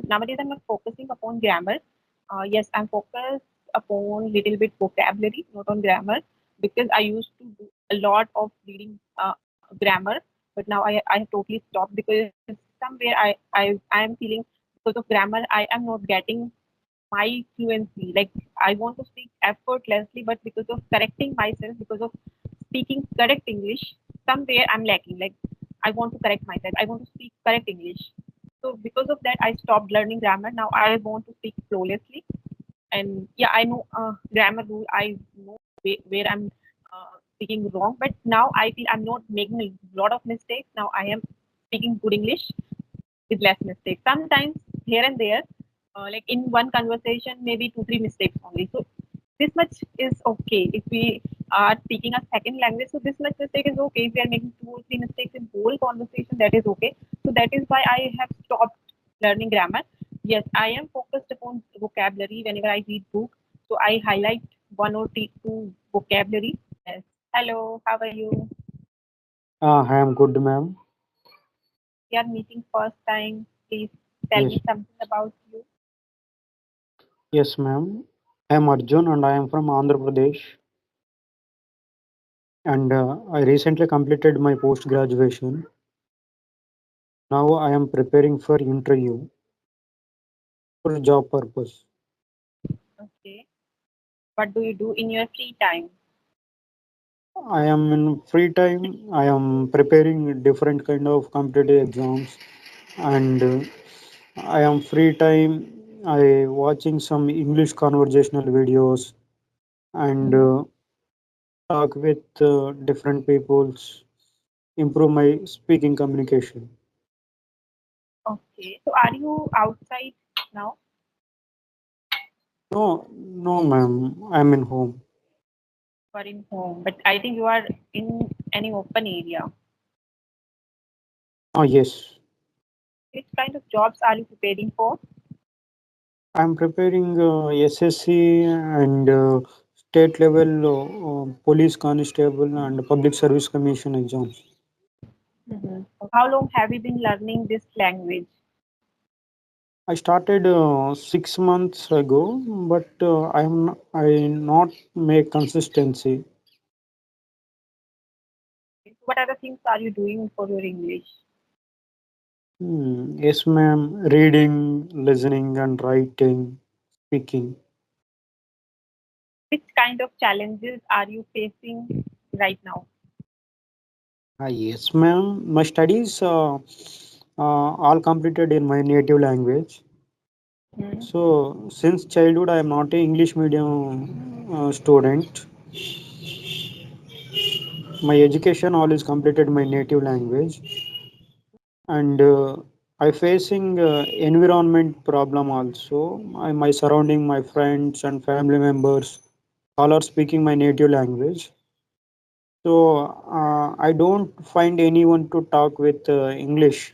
Nowadays, I'm not focusing upon grammar. Yes, I'm focused upon little bit vocabulary, not on grammar, because I used to do a lot of reading grammar, but now I have totally stopped because somewhere I am feeling because of grammar I am not getting my fluency. Like I want to speak effortlessly, but because of correcting myself, because of speaking correct English, somewhere I'm lacking. Like I want to correct myself. I want to speak correct English. So because of that, I stopped learning grammar. Now I want to speak flawlessly. And yeah, I know grammar rule. I know where I'm speaking wrong. But now I feel I'm not making a lot of mistakes. Now I am speaking good English with less mistakes. Sometimes here and there, like in one conversation, maybe two, three mistakes only. So this much is okay if we are speaking a second language. So this much mistake is okay. If we are making two or three mistakes in whole conversation, that is okay. So that is why I have stopped learning grammar. Yes, I am focused upon vocabulary whenever I read book. So I highlight one or two vocabulary. Yes. Hello, how are you? I am good, ma'am. We are meeting first time. Please tell Yes, me something about you. yes, ma'am. I am Arjun and I am from Andhra Pradesh. And I recently completed my post graduation. Now I am preparing for interview for job purpose. Okay. What do you do in your free time? I am in free time. I am preparing different kind of competitive exams, and I am free time. I watching some English conversational videos and talk with different peoples, improve my speaking communication. Okay. So are you outside now No, no, ma'am. I'm in home. or in home? But I think you are in any open area. Ah, yes. Which kind of jobs are you preparing for? I'm preparing SSC and state level police constable and public service commission exams. How long have you been learning this language? I started 6 months ago, but I not make consistency. What other things are you doing for your English? Yes, ma'am. Reading, listening, and writing, speaking. Which kind of challenges are you facing right now? Ah, yes, ma'am. My studies all completed in my native language. Hmm. So, since childhood, I am not a English medium student. My education always completed my native language, and I facing environment problem also. My surrounding, my friends and family members, all are speaking my native language. So, I don't find anyone to talk with English.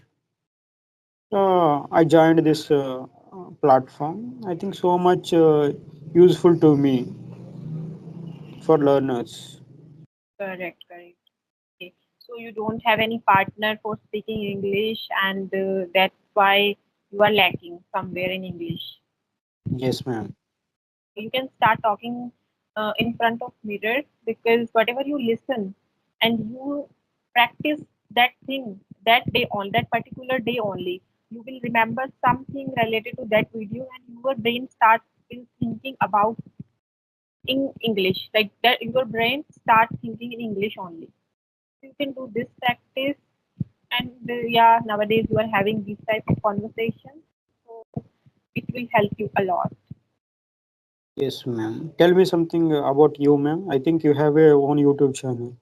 I joined this platform. I think so much useful to me for learners. Correct, correct. Okay. So you don't have any partner for speaking English, and that's why you are lacking somewhere in English. Yes, ma'am. You can start talking in front of mirror, because whatever you listen and you practice that thing that day on that particular day only, you will remember something related to that video, and your brain starts in thinking about in English, like that your brain starts thinking in English only. You can do this practice, and yeah, nowadays you are having this type of conversation, so it will help you a lot. Yes, ma'am. Tell me something about you, ma'am. I think you have a own YouTube channel.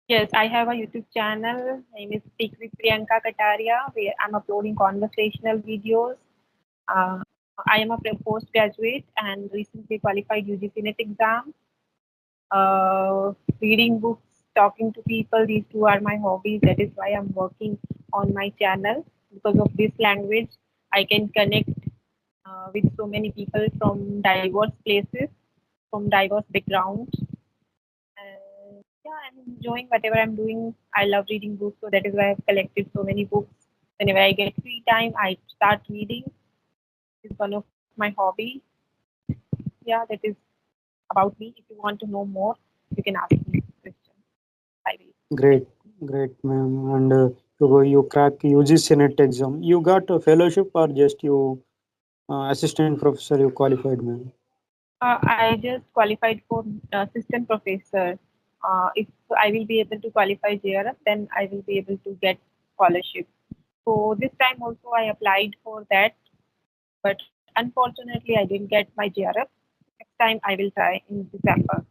Yes, I have a YouTube channel. Name is Speak with Priyanka Katariya, where I'm uploading conversational videos. Uh, I am a postgraduate and recently qualified UGC NET exam. Reading books, talking to people. These two are my hobbies. That is why I'm working on my channel. Because of this language, I can connect with so many people from diverse places, from diverse backgrounds. And yeah, I'm enjoying whatever I'm doing. I love reading books, so that is why I've collected so many books. Whenever I get free time, I start reading. It's one of my hobby. Yeah, that is about me. If you want to know more, you can ask me questions. I will. Great, great, ma'am. And you crack UGC net exam. You got a fellowship or just you assistant professor you qualified, ma'am? I just qualified for assistant professor. If I will be able to qualify JRF, then I will be able to get scholarship. So this time also I applied for that, but unfortunately I didn't get my JRF. Next time I will try in December.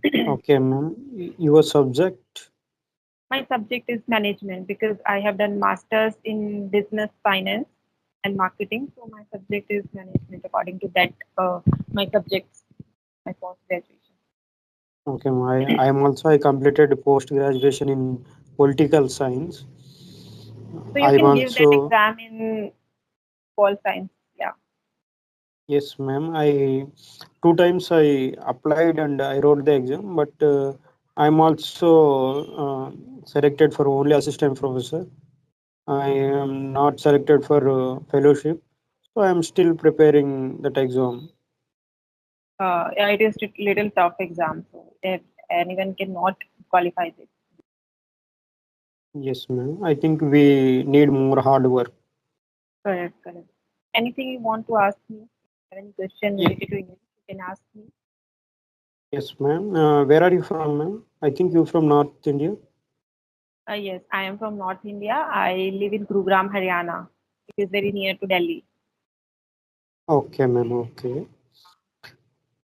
Okay, ma'am. Your subject? My subject is management because I have done masters in business finance and marketing. So my subject is management according to that. My subjects, my post graduation. Okay, ma'am. I am also I completed post graduation in political science. So you I'm can give that also exam in pol science. Yeah. yes, ma'am. I two times I applied and I wrote the exam, but I'm also selected for only assistant professor. I am not selected for fellowship, so I am still preparing that exam. Yeah, it is little tough exam. So if anyone cannot qualify this. Yes, ma'am. I think we need more hard work. Correct, correct. Anything you want to ask me? Any question Ye- related to English, you can ask me. yes, ma'am. Where are you from, ma'am? I think you're from North India. Yes, I am from North India. I live in Gurugram, Haryana. It is very near to Delhi. Okay, ma'am. Okay.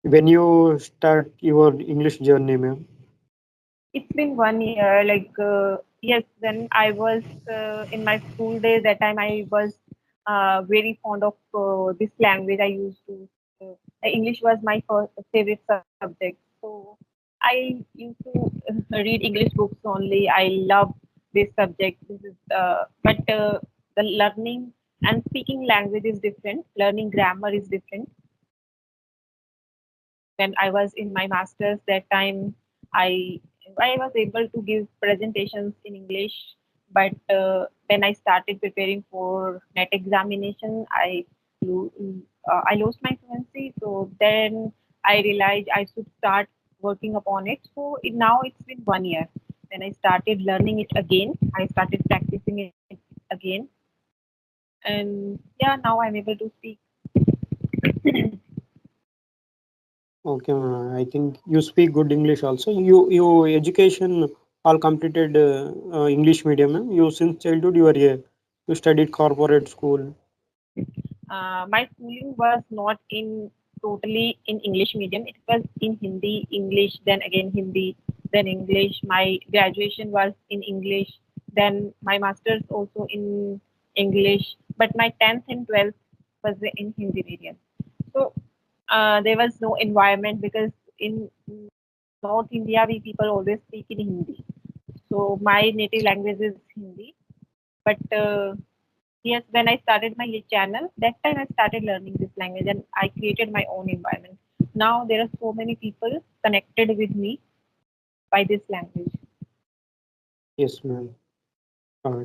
When you start your English journey, ma'am? It's been 1 year. Yes, when I was in my school days, that time I was very fond of this language. I used to. English was my first favorite subject. So I used to read English books only. I love this subject. This is, but the learning and speaking language is different. Learning grammar is different. When I was in my master's, that time I I was able to give presentations in English, but when I started preparing for net examination, I lost my fluency. So then I realized I should start working upon it. So now it's been 1 year. Then I started learning it again. I started practicing it again, and yeah, now I'm able to speak. Okay, ma'am. I think you speak good English also. You education all completed English medium, ma'am. You since childhood you are here. You studied corporate school. My schooling was not in totally in English medium. It was in Hindi, English, then again Hindi, then English. My graduation was in English. Then my masters also in English. But my 10th and 12th was in Hindi medium. So there was no environment because in North India we people always speak in Hindi. So my native language is Hindi. But yes, when I started my channel, that time I started learning this language and I created my own environment. Now there are so many people connected with me by this language. Yes, ma'am. Uh,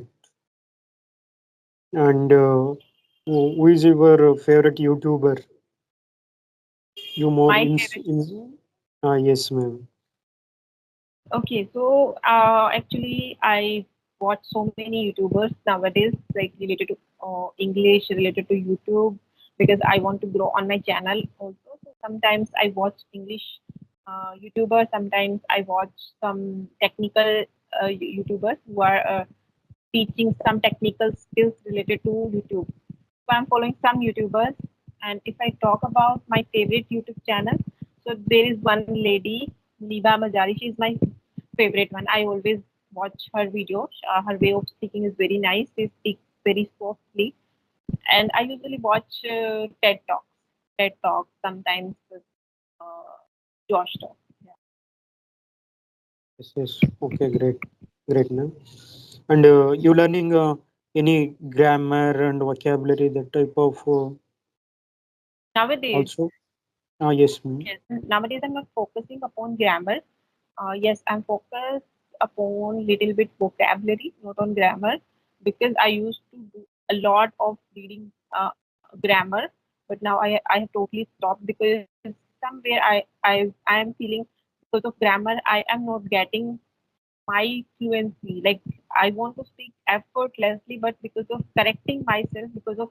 and who is your favorite YouTuber? You more My favorite. in yes, ma'am. Okay, so actually I watch so many YouTubers nowadays, like related to English, related to YouTube, because I want to grow on my channel also. So sometimes I watch English YouTubers, sometimes I watch some technical YouTubers who are teaching some technical skills related to YouTube. So I'm following some YouTubers, and if I talk about my favorite YouTube channel, so there is one lady, Niba Mazari. She's my favorite one. I always watch her videos. Her way of speaking is very nice. She speaks very softly, and I usually watch TED Talks. TED Talks sometimes with uh, Josh Talk. Yeah. Yes, yes. Okay, great, great, ma'am. And you learning any grammar and vocabulary that type of Nowadays, also? Yes, ma'am. nowadays I'm not focusing upon grammar. Yes, I'm focused upon little bit vocabulary, not on grammar, because I used to do a lot of reading grammar, but now I have totally stopped because somewhere I am feeling because of grammar I am not getting my fluency. Like I want to speak effortlessly, but because of correcting myself, because of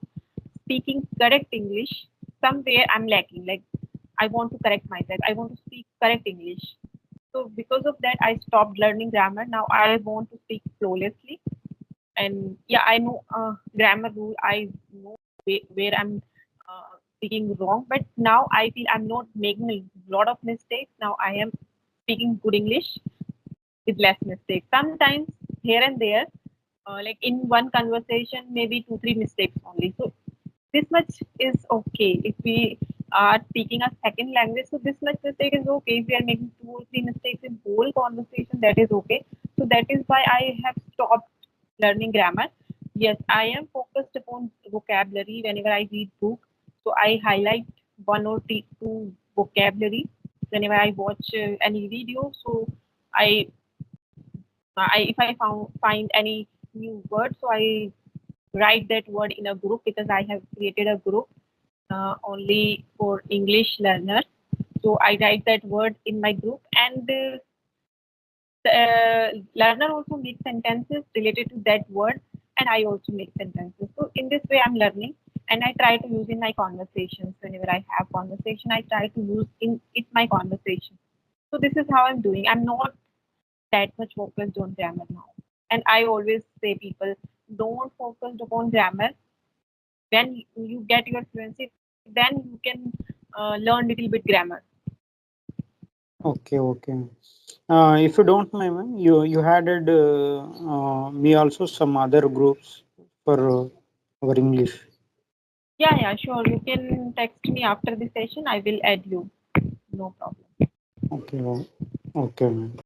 speaking correct English, somewhere I'm lacking. Like I want to correct myself. I want to speak correct English. So because of that, I stopped learning grammar. Now I want to speak flawlessly. And yeah, I know grammar rule. I know where I'm speaking wrong. But now I feel I'm not making a lot of mistakes. Now I am speaking good English with less mistakes. Sometimes here and there, like in one conversation, maybe two, three mistakes only. So this much is okay if we are speaking a second language. So this much mistake is okay. If we are making two or three mistakes in whole conversation, that is okay. So that is why I have stopped learning grammar. Yes, I am focused upon vocabulary whenever I read book. So I highlight one or two vocabulary whenever I watch any video. So I if I find any new word, so I write that word in a group because I have created a group only for English learners. So I write that word in my group, and the learner also makes sentences related to that word, and I also make sentences. So in this way, I'm learning, and I try to use in my conversations. Whenever I have conversation, I try to use in it my conversation. So this is how I'm doing. I'm not that much focused on grammar now. And I always say people don't focus upon grammar. When you get your fluency, then you can learn little bit grammar. Okay, okay. If you don't mind, ma'am, you added me also some other groups for our English. Yeah, sure. You can text me after the session. I will add you. No problem. Okay, okay, ma'am.